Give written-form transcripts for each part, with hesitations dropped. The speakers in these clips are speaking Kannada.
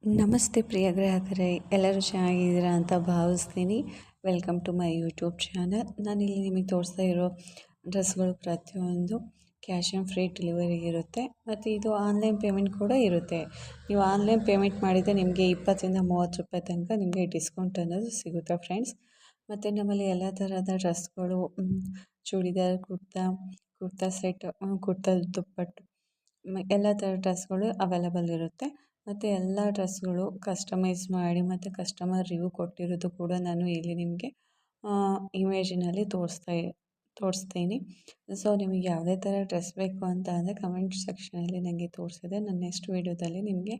ನಮಸ್ತೆ ಪ್ರಿಯ ಗ್ರಾಹಕರೇ, ಎಲ್ಲರೂ ಚೆನ್ನಾಗಿದ್ದೀರಾ ಅಂತ ಭಾವಿಸ್ತೀನಿ. Welcome to my YouTube channel. ನಾನಿಲ್ಲಿ ನಿಮಗೆ ತೋರಿಸ್ತಾ ಇರೋ ಡ್ರೆಸ್ಗಳು ಪ್ರತಿಯೊಂದು ಕ್ಯಾಶ್ ಆನ್ ಫ್ರೀ ಡೆಲಿವರಿ ಇರುತ್ತೆ. ಮತ್ತು ಇದು ಆನ್ಲೈನ್ ಪೇಮೆಂಟ್ ಕೂಡ ಇರುತ್ತೆ. ನೀವು ಆನ್ಲೈನ್ ಪೇಮೆಂಟ್ ಮಾಡಿದರೆ ನಿಮಗೆ 20ರಿಂದ 30 ರೂಪಾಯಿ ತನಕ ನಿಮಗೆ ಡಿಸ್ಕೌಂಟ್ ಅನ್ನೋದು ಸಿಗುತ್ತೆ ಫ್ರೆಂಡ್ಸ್. ಮತ್ತು ನಮ್ಮಲ್ಲಿ ಎಲ್ಲ ಥರದ ಡ್ರೆಸ್ಗಳು, ಚೂಡಿದಾರ್, ಕುರ್ತಾ ಸೆಟ್, ಕುರ್ತಾ ದುಪ್ಪಟ್ಟು, ಎಲ್ಲ ಥರ ಡ್ರೆಸ್ಗಳು ಅವೈಲಬಲ್ ಇರುತ್ತೆ. ಮತ್ತು ಎಲ್ಲ ಡ್ರೆಸ್ಗಳು ಕಸ್ಟಮೈಸ್ ಮಾಡಿ ಮತ್ತು ಕಸ್ಟಮರ್ ರಿವ್ಯೂ ಕೊಟ್ಟಿರೋದು ಕೂಡ ನಾನು ಇಲ್ಲಿ ನಿಮಗೆ ಇಮೇಜಿನಲ್ಲಿ ತೋರಿಸ್ತೀನಿ. ಸೊ ನಿಮಗೆ ಯಾವುದೇ ಥರ ಡ್ರೆಸ್ ಬೇಕು ಅಂತ ಅಂದರೆ ಕಮೆಂಟ್ ಸೆಕ್ಷನಲ್ಲಿ ನನಗೆ ತೋರಿಸಿದೆ. ನಾನು ನೆಕ್ಸ್ಟ್ ವೀಡಿಯೋದಲ್ಲಿ ನಿಮಗೆ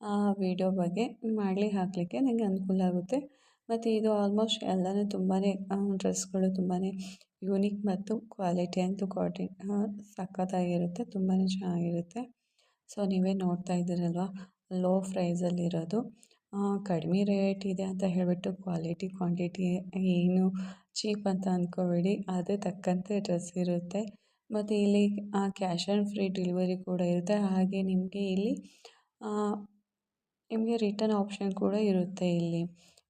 ಆ ವಿಡಿಯೋ ಬಗ್ಗೆ ಹಾಕಲಿಕ್ಕೆ ನನಗೆ ಅನುಕೂಲ ಆಗುತ್ತೆ. ಮತ್ತು ಇದು ಆಲ್ಮೋಸ್ಟ್ ಎಲ್ಲನೂ ತುಂಬಾ ಡ್ರೆಸ್ಗಳು ತುಂಬಾ ಯೂನಿಕ್ ಮತ್ತು ಕ್ವಾಲಿಟಿ ಅಂತೂ ಸಖತ್ತಾಗಿರುತ್ತೆ, ತುಂಬಾ ಚೆನ್ನಾಗಿರುತ್ತೆ. ಸೊ ನೀವೇ ನೋಡ್ತಾ ಇದ್ದೀರಲ್ವ, ಲೋ ಪ್ರೈಸಲ್ಲಿರೋದು, ಕಡಿಮೆ ರೇಟ್ ಇದೆ ಅಂತ ಹೇಳಿಬಿಟ್ಟು ಕ್ವಾಂಟಿಟಿ ಏನು ಚೀಪ್ ಅಂತ ಅಂದ್ಕೋಬೇಡಿ. ಅದೇ ತಕ್ಕಂತೆ ಡ್ರೆಸ್ ಇರುತ್ತೆ. ಮತ್ತು ಇಲ್ಲಿ ಕ್ಯಾಶ್ ಆನ್ ಫ್ರೀ ಡೆಲಿವರಿ ಕೂಡ ಇರುತ್ತೆ. ಹಾಗೆ ನಿಮಗೆ ಇಲ್ಲಿ ನಿಮಗೆ ರಿಟರ್ನ್ ಆಪ್ಷನ್ ಕೂಡ ಇರುತ್ತೆ. ಇಲ್ಲಿ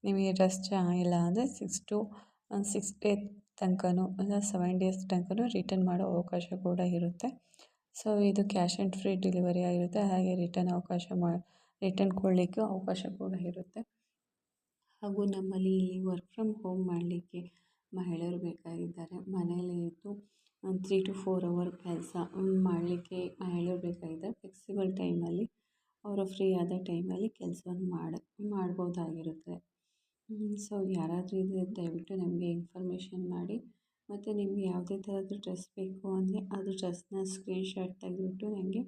ನಿಮಗೆ ಡ್ರೆಸ್ ಚೆನ್ನಾಗಿಲ್ಲ ಅಂದರೆ 6 ಡೇ ತನಕನೂ ಇಲ್ಲ 7 ಡೇಸ್ ತನಕನೂ ರಿಟರ್ನ್ ಮಾಡೋ ಅವಕಾಶ ಕೂಡ ಇರುತ್ತೆ. ಸೊ ಇದು ಕ್ಯಾಶ್ ಆನ್ ಫ್ರೀ ಡೆಲಿವರಿ ಆಗಿರುತ್ತೆ. ಹಾಗೆ ರಿಟರ್ನ್ ಕೊಡಲಿಕ್ಕೆ ಅವಕಾಶ ಕೂಡ ಇರುತ್ತೆ. ಹಾಗೂ ನಮ್ಮಲ್ಲಿ ಇಲ್ಲಿ ವರ್ಕ್ ಫ್ರಮ್ ಹೋಮ್ ಮಾಡಲಿಕ್ಕೆ ಮಹಿಳೆಯರು ಬೇಕಾಗಿದ್ದಾರೆ. ಮನೆಯಲ್ಲೇ ಇದ್ದು 3 to 4 ಅವರ್ ಕೆಲಸ ಮಾಡಲಿಕ್ಕೆ ಮಹಿಳೆಯರು ಬೇಕಾಗಿದ್ದಾರೆ. ಫ್ಲೆಕ್ಸಿಬಲ್ ಟೈಮಲ್ಲಿ ಅವರು ಫ್ರೀ ಆದ ಟೈಮಲ್ಲಿ ಕೆಲಸವನ್ನು ಮಾಡ್ಬೋದಾಗಿರುತ್ತೆ. ಸೊ ಯಾರಾದರೂ ಇದ್ದರೆ ದಯವಿಟ್ಟು ನಮಗೆ ಇನ್ಫಾರ್ಮೇಷನ್ ಮಾಡಿ. ಮತ್ತು ನಿಮಗೆ ಯಾವುದೇ ಥರದ್ದು ಡ್ರೆಸ್ ಬೇಕು ಅಂದರೆ ಅದು ಡ್ರೆಸ್ನ ಸ್ಕ್ರೀನ್ಶಾಟ್ ತೆಗೆದುಬಿಟ್ಟು ನನಗೆ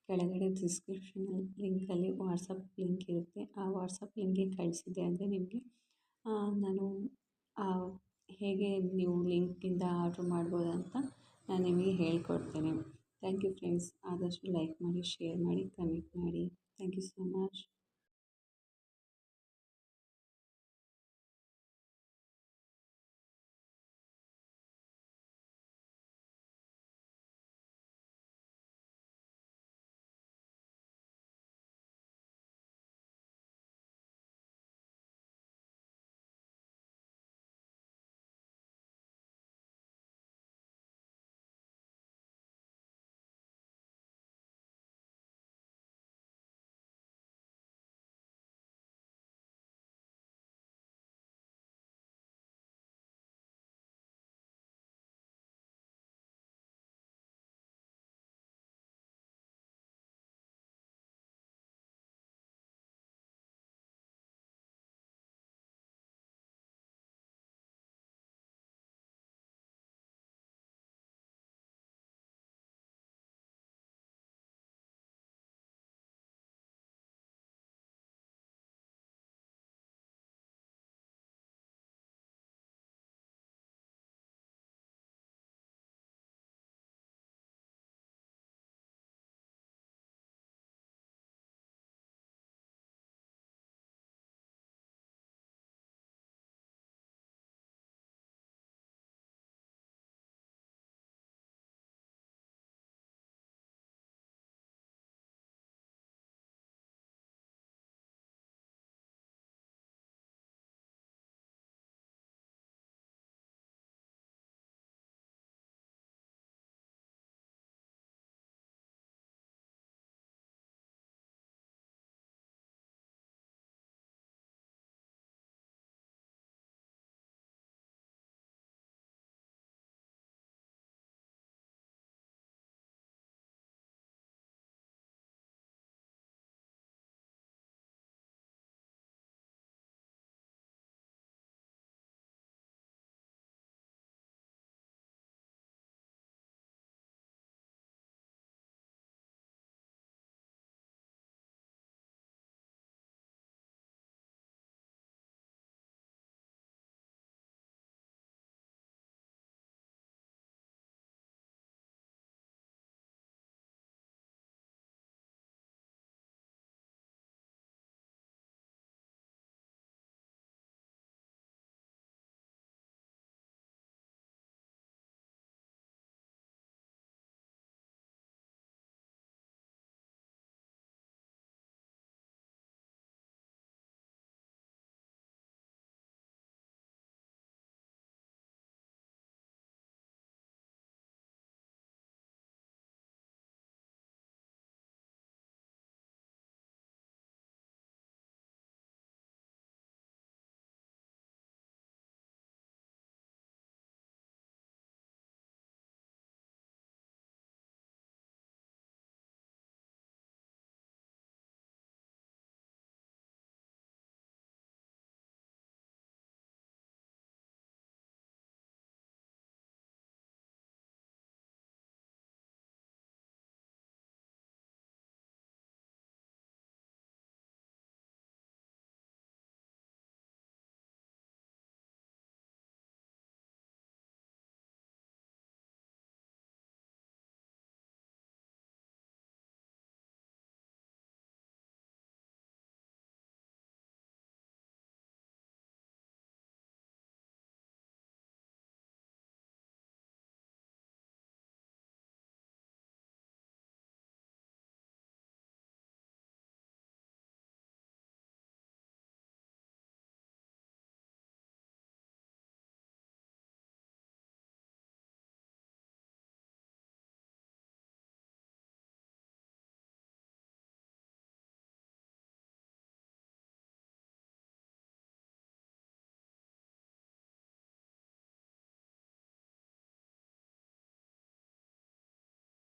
ಕೆಳಗಡೆ ಡಿಸ್ಕ್ರಿಪ್ಷನಲ್ಲಿ ಲಿಂಕಲ್ಲಿ ವಾಟ್ಸಪ್ ಲಿಂಕ್ ಇರುತ್ತೆ. ಆ ವಾಟ್ಸಪ್ ಲಿಂಕ್ಗೆ ಕಳಿಸಿದೆ ಅಂದರೆ ನಿಮಗೆ ನಾನು ಹೇಗೆ ನೀವು ಲಿಂಕಿಂದ ಆರ್ಡ್ರ್ ಮಾಡ್ಬೋದು ಅಂತ ನಾನು ನಿಮಗೆ ಹೇಳ್ಕೊಡ್ತೇನೆ. Thank you friends. ಆದಷ್ಟು ಲೈಕ್ ಮಾಡಿ, ಶೇರ್ ಮಾಡಿ, ಕಮೆಂಟ್ ಮಾಡಿ. Thank you so much.